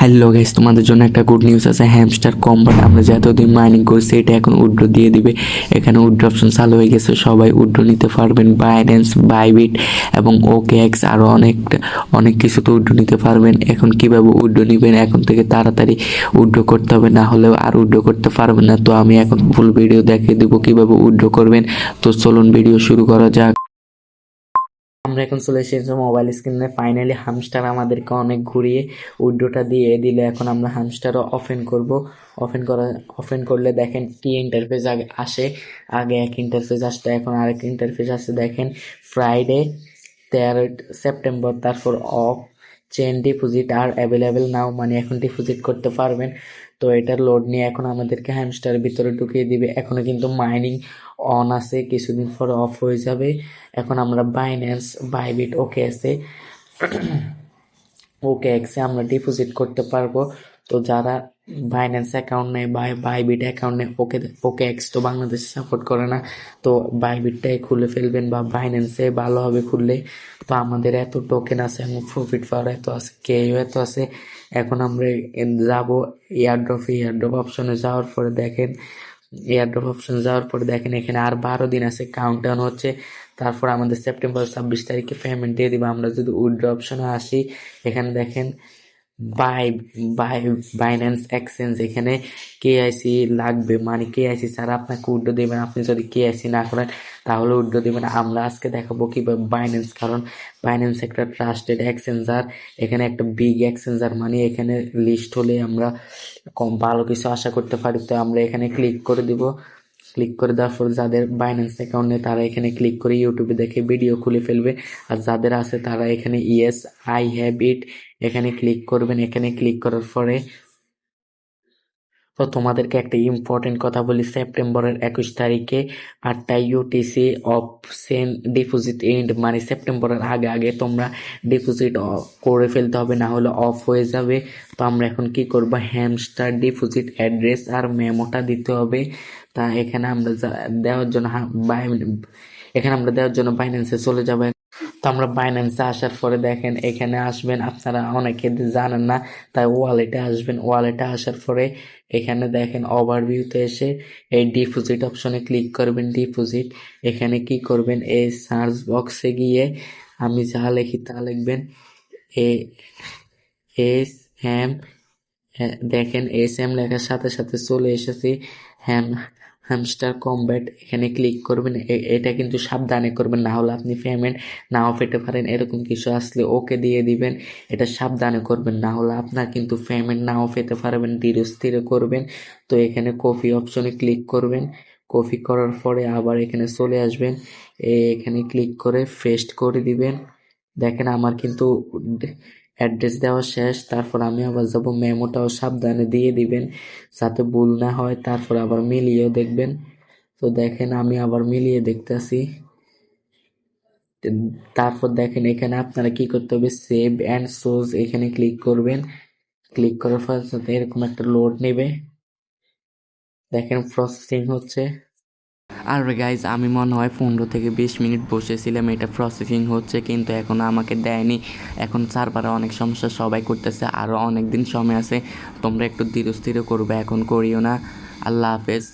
Hello guys, তোমাদের জন্য একটা গুড নিউজ আছে। হ্যামস্টার কম্বাট আমরা যে এতদিন মাইনিং করছি এটা এখন উইথড্র দিয়ে দিবে। এখানে উইথড্র অপশন চালু হয়ে গেছে, সবাই উইথড্র নিতে পারবেন। বাইন্যান্স, বাইবিট এবং ওকেএক্স আরও অনেক কিছুতে উইথড্র নিতে পারবেন। এখন কিভাবে উইথড্র নেবেন, এখন থেকে তাড়াতাড়ি উইথড্র করতে হবে, না হলেও আর উইথড্র করতে পারবেন না। তো আমি এখন ফুল ভিডিও দেখিয়ে দেবো কিভাবে উইথড্র করবেন। তো চলুন ভিডিও শুরু করা যাক। আমরা এখন চলে এসেছি মোবাইল স্ক্রিনে। ফাইনালি হামস্টার আমাদেরকে অনেক ঘুরিয়ে উইড্রোটা দিয়ে দিল। এখন আমরা হামস্টারও ওপেন করব। ওপেন করলে দেখেন কি ইন্টারফেস আগে এক ইন্টারফেস আসতো, এখন আরেক ইন্টারফেস আসছে। দেখেন ফ্রাইডে 13 সেপ্টেম্বর, তারপর অফ চেন ডিপোজিট আর অ্যাভেলেবেল নাও, মানে এখন ডিপোজিট করতে পারবেন। তো এটার লোড নিয়ে এখন আমাদেরকে হ্যামস্টারের ভিতরে ঢুকিয়ে দিবে। এখনো কিন্তু মাইনিং অন আছে, কিছুদিন পর অফ হয়ে যাবে। এখন আমরা বাইন্যান্স, বাইবিট, ওকেএক্সে আমরা ডিপোজিট করতে পারবো। তো যারা বাইন্যান্স অ্যাকাউন্ট নেই বা বাইবিট অ্যাকাউন্ট নেই, ওকেএক্স তো বাংলাদেশে সাপোর্ট করে না, তো বাইবিটটাই খুলে ফেলবেন বা বাইন্যান্সে ভালো হবে খুললে। তো আমাদের এত টোকেন আছে এবং প্রফিট পাওয়ার এত আছে, কেউ এত আছে। এখন আমরা যাবো এয়ারড্রপ অপশনে যাওয়ার পরে দেখেন, এখানে আর 12 দিন আছে, কাউন্টডাউন হচ্ছে। তারপর আমাদের সেপ্টেম্বর 26 তারিখে পেমেন্ট দিয়ে দিবে। আমরা যদি উইথড্র অপশনে আসি, এখানে দেখেন বাই বাই বাইন্যান্স এক্সচেঞ্জ, এখানে কেআইসি লাগবে, মানে কেআইসি ছাড়া আপনাকে উইথড্র দেবেন। আপনি যদি কেআইসি না করেন তাহলে উইথড্র দেবেন। আমরা আজকে দেখাবো কিভাবে বাইন্যান্স, কারণ বাইন্যান্স একটা ট্রাস্টেড এক্সচেঞ্জার। এখানে একটা বিগ এক্সচেঞ্জার, মানে এখানে লিস্ট হলে আমরা কম ভালো কিছু আশা করতে পারি। তো আমরা এখানে ক্লিক করে দিব। ক্লিক করে দেওয়ার পর যাদের বাইন্যান্স অ্যাকাউন্ট নেই তারা এখানে ক্লিক করে ইউটিউবে দেখে ভিডিও খুলে ফেলবে। আর যাদের আছে তারা এখানে ইয়েস আই হ্যাভ ইট এখানে ক্লিক করবেন। এখানে ক্লিক করার পরে তো তোমাদেরকে একটা ইম্পর্টেন্ট কথা বলি, সেপ্টেম্বরের 21 তারিখে 8টা ইউটিসি অফ সেন ডিপোজিট এন্ড, মানে সেপ্টেম্বরের আগে আগে তোমরা ডিপোজিট করে ফেলতে হবে, না হলে অফ হয়ে যাবে। তো আমরা এখন কি করব, হ্যামস্টার ডিপোজিট অ্যাড্রেস আর মেমোটা দিতে হবে। তা এখানে আমরা দেওয়ার জন্য বাইন্যান্সে চলে যাবো। তো আমরা বাইন্যান্সে আসার পরে দেখেন এখানে আসবেন, আপনারা অনেকে জানেন না, তাই ওয়ালেটে আসবেন। ওয়ালেটে আসার পরে এখানে দেখেন ওভারভিউতে এসে এই ডিপোজিট অপশনে ক্লিক করবেন। ডিপোজিট এখানে কি করবেন, এই সার্চ বক্সে গিয়ে আমি যা লিখি তা লিখবেন। এ এস এম দেখেন এস এম লেখার সাথে সাথে চলে এসেছি হ্যাম হ্যামস্টার কম্ব্যাট, এখানে ক্লিক করবেন। এটা কিন্তু সাবধানে করবেন, না হলে আপনি পেমেন্ট নাও পেতে পারেন। এরকম কিছু আসলে ওকে দিয়ে দিবেন, এটা সাবধানে করবেন, না হলে আপনার কিন্তু পেমেন্ট নাও পেতে পারবেন। ধীরে স্থিরে করবেন। তো এখানে কপি অপশনে ক্লিক করবেন। কপি করার পরে আবার এখানে চলে আসবেন, এখানে ক্লিক করে পেস্ট করে দিবেন। দেখেন আমার কিন্তু অ্যাড্রেস দেওয়া শেষ। তারপর আমি আবার যাব, মেমোটাও সাবধানে দিয়ে দিবেন যাতে ভুল না হয়। তারপর আবার মিলিয়েও দেখবেন। তো দেখেন আমি আবার মিলিয়ে দেখতেছি। তারপর দেখেন এখানে আপনারা কি করতে হবে, সেভ অ্যান্ড সোজ এখানে ক্লিক করবেন। ক্লিক করার পর সাথে এরকম একটা লোড নেবে, দেখেন প্রসেসিং হচ্ছে। আর গাইজ আমি মনে হয় 15 থেকে 20 মিনিট বসেছিলাম, এটা প্রসেসিং হচ্ছে, কিন্তু এখনও আমাকে দেয়নি। এখন সার্ভারে অনেক সমস্যা, সবাই করতেছে, আরও অনেক দিন সময় আছে। তোমরা একটু ধীরে স্থিরে করবে, এখন করিও না। আল্লাহ হাফেজ।